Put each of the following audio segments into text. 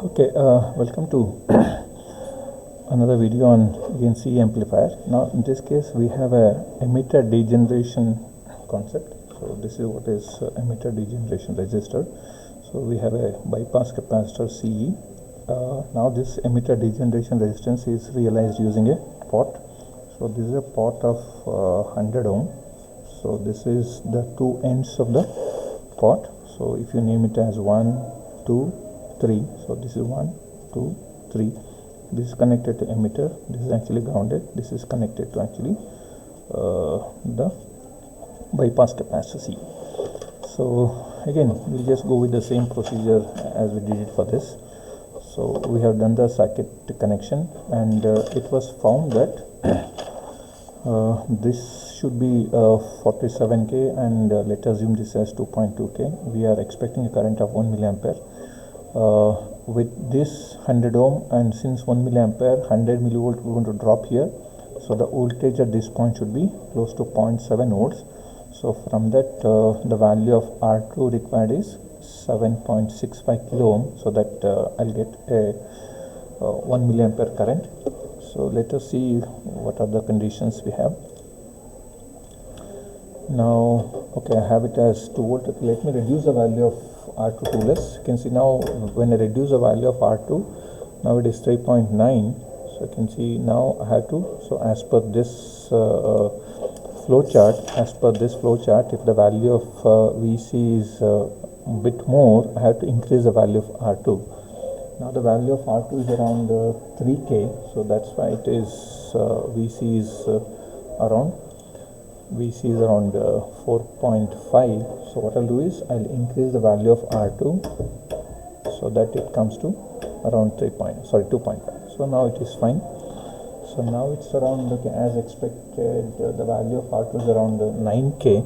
Okay, welcome to another video on again C amplifier. Now in this case we have a emitter degeneration concept. So this is what is emitter degeneration resistor. So we have a bypass capacitor CE. Now this emitter degeneration resistance is realized using a pot. So this is a pot of 100 ohm. So this is the two ends of the pot. So if you name it as 1, 2, 3, so this is 1, 2, 3. This is connected to emitter. This is actually grounded. This is connected to actually the bypass capacitor C. So again we'll just go with the same procedure as we did it for this. So we have done the circuit connection, and it was found that this should be 47k, and let us assume this as 2.2k. We are expecting a current of 1 milliampere with this 100 ohm, and since 1 milliampere 100 millivolt we want to drop here, so the voltage at this point should be close to 0.7 volts. So from that the value of R2 required is 7.65 kilo ohm, so that I'll get a 1 milliampere current. So let us see what are the conditions we have. Now okay, I have it as 2 volt. Okay, let me reduce the value of R2 to less. You can see now when I reduce the value of R2, now it is 3.9. So you can see now I have to, so as per this flow chart, if the value of VC is a bit more, I have to increase the value of R2. Now the value of R2 is around 3k, so that's why it is VC is around 4.5. So what I'll do is I'll increase the value of R2 so that it comes to around 2.5. So now it is fine. So now it's around, okay, as expected, the value of R2 is around 9k.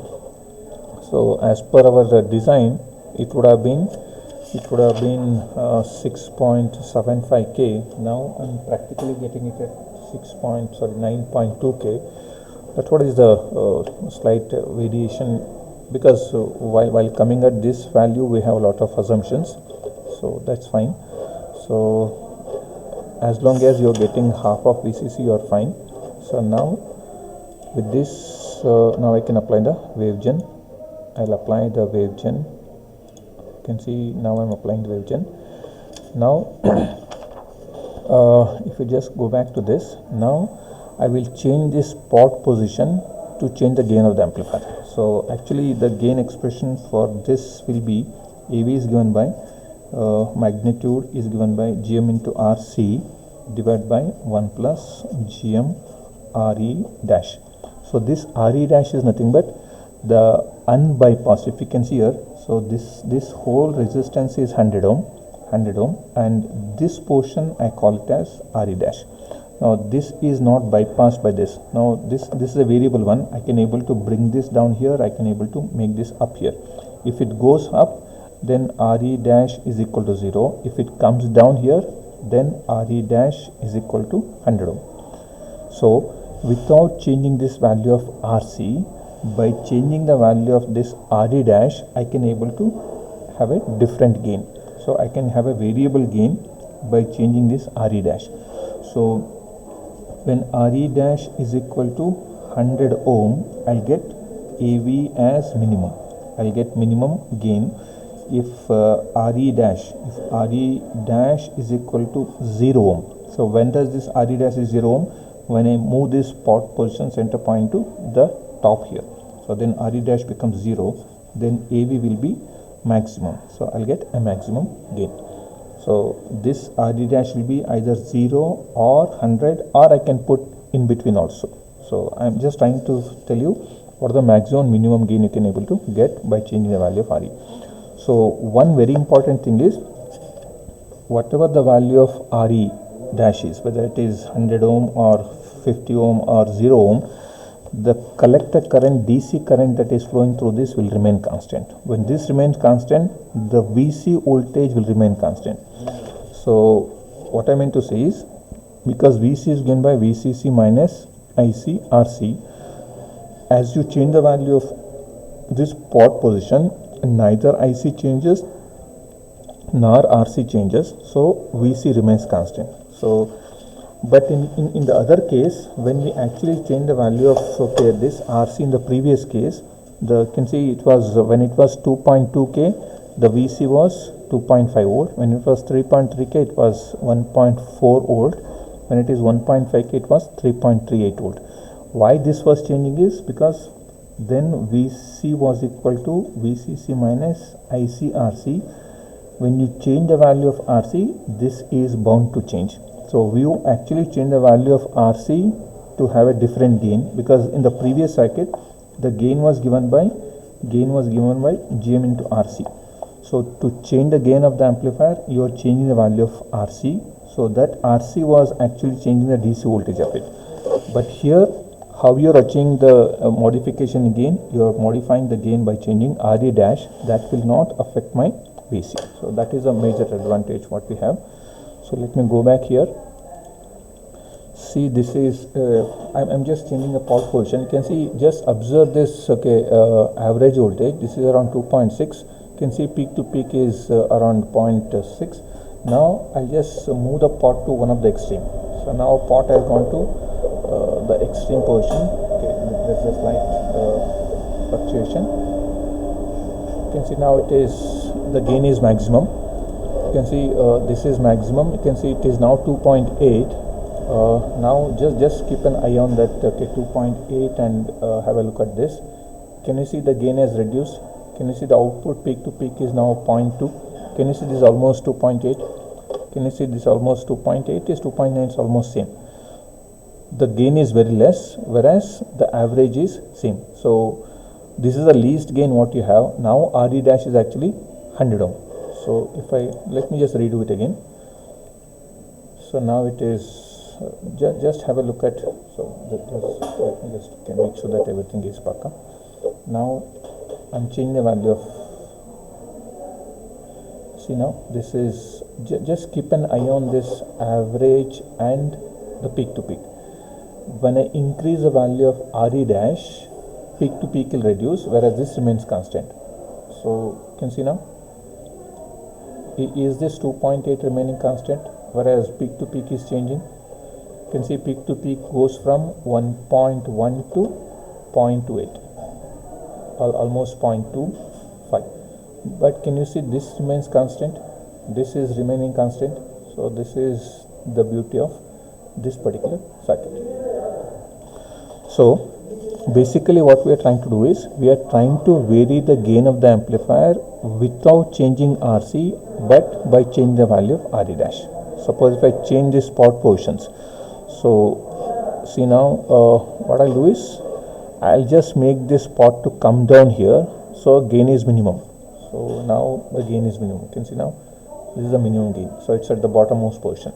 So as per our design, it would have been 6.75k. Now I'm practically getting it at 9.2k. That's what is the slight variation, because while coming at this value we have a lot of assumptions, so that's fine. So as long as you're getting half of VCC, you're fine. So now with this, now I can apply the wave gen. I'll apply the wave gen. You can see now I'm applying the wave gen. Now if you just go back to this, now I will change this pot position to change the gain of the amplifier. So actually the gain expression for this will be AV is given by magnitude is given by GM into RC divided by 1 plus GM RE dash. So this RE dash is nothing but the unbypassed, if you can see here. So this whole resistance is 100 ohm, and this portion I call it as RE dash. Now this is not bypassed by this. Now this is a variable one. I can able to bring this down here, I can able to make this up here. If it goes up, then RE dash is equal to 0. If it comes down here, then RE dash is equal to 100 ohm. So without changing this value of RC, by changing the value of this RE dash, I can able to have a different gain. So I can have a variable gain by changing this RE dash. So when RE dash is equal to 100 ohm, I'll get AV as minimum. I'll get minimum gain if RE dash is equal to 0 ohm. So when does this RE dash is 0 ohm? When I move this pot position center point to the top here. So then RE dash becomes 0. Then AV will be maximum. So I'll get a maximum gain. So this RE dash will be either 0 or 100, or I can put in between also. So I'm just trying to tell you what the maximum minimum gain you can able to get by changing the value of RE. So one very important thing is, whatever the value of RE dash is, whether it is 100 ohm or 50 ohm or 0 ohm, the collector current, DC current that is flowing through this will remain constant. When this remains constant, the VC voltage will remain constant. So what I meant to say is, because VC is given by VCC minus IC RC, as you change the value of this pot position, neither IC changes nor RC changes, so VC remains constant. So but in the other case, when we actually change the value of this RC in the previous case, can see it was when it was 2.2K, the VC was 2.5 volt. When it was 3.3K, it was 1.4 volt. When it is 1.5K, it was 3.38 volt. Why this was changing is because then VC was equal to VCC minus ICRC. When you change the value of RC, this is bound to change. So we actually change the value of RC to have a different gain, because in the previous circuit the gain was given by GM into RC. So to change the gain of the amplifier, you are changing the value of RC, so that RC was actually changing the DC voltage of it. But here, how you are achieving the modification in gain, you are modifying the gain by changing RE dash. That will not affect my VC. So that is a major advantage what we have. So let me go back here. See, this is I'm just changing the pot position. You can see, just observe this. Average voltage, this is around 2.6. You can see peak to peak is around 0.6. Now I just move the pot to one of the extreme. So now pot has gone to the extreme position. Okay, there's a slight fluctuation. You can see now it is, the gain is maximum. You can see this is maximum. You can see it is now 2.8. Now just keep an eye on that. Okay, 2.8, and have a look at this. Can you see the gain has reduced? Can you see the output peak to peak is now 0.2? Can you see this is almost 2.8? Can you see this almost 2.8 is 2.9 is almost same. The gain is very less, whereas the average is same. So this is the least gain what you have. Now RE dash is actually 100 ohm. So if let me just redo it again. So now it is just have a look at. So let me just make sure that everything is pakka. Now I'm changing the value of. See, now this is just keep an eye on this average and the peak to peak. When I increase the value of RE dash, peak to peak will reduce, whereas this remains constant. So you can see now, is this 2.8 remaining constant, whereas peak to peak is changing. You can see peak to peak goes from 1.1 to 0.28, almost 0.25. But can you see this remains constant? This is remaining constant. So this is the beauty of this particular circuit. So basically what we are trying to do is, we are trying to vary the gain of the amplifier without changing RC, but by changing the value of RE dash. Suppose if I change this pot positions. So see now, what I'll do is, I'll just make this pot to come down here, so gain is minimum. So now the gain is minimum. You can see now this is the minimum gain. So it's at the bottommost position.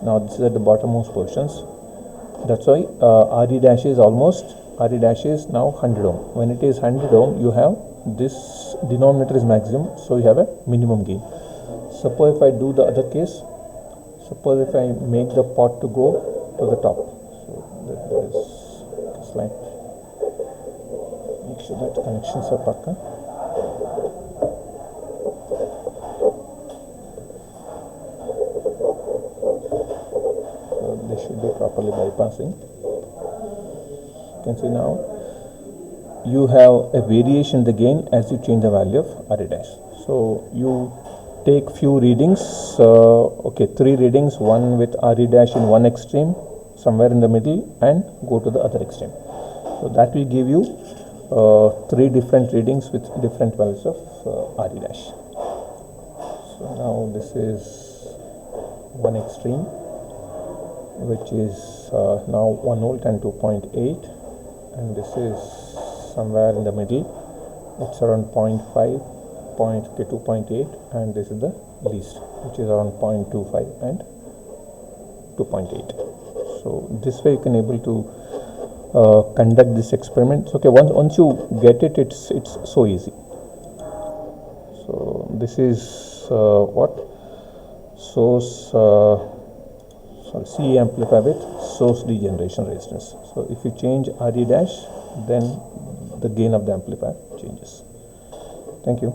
Now this is at the bottommost positions. That's why RE dash is now 100 ohm. When it is 100 ohm, you have this denominator is maximum, so you have a minimum gain. Suppose if I do the other case, suppose if I make the pot to go to the top. So there is slight, make sure that connections are pakka. They should be properly bypassing. You can see now you have a variation in the gain as you change the value of RE dash. So you take few readings, 3 readings, one with RE dash in one extreme, somewhere in the middle, and go to the other extreme. So that will give you 3 different readings with different values of RE dash. So now this is one extreme, which is now 1 volt and 2.8, and this is somewhere in the middle. It's around 0.5, 2.8, and this is the least, which is around 0.25 and 2.8. So this way you can able to conduct this experiment. Okay, once you get it, it's so easy. So this is source C amplifier with source degeneration resistance. So if you change RE dash, then the gain of the amplifier changes. Thank you.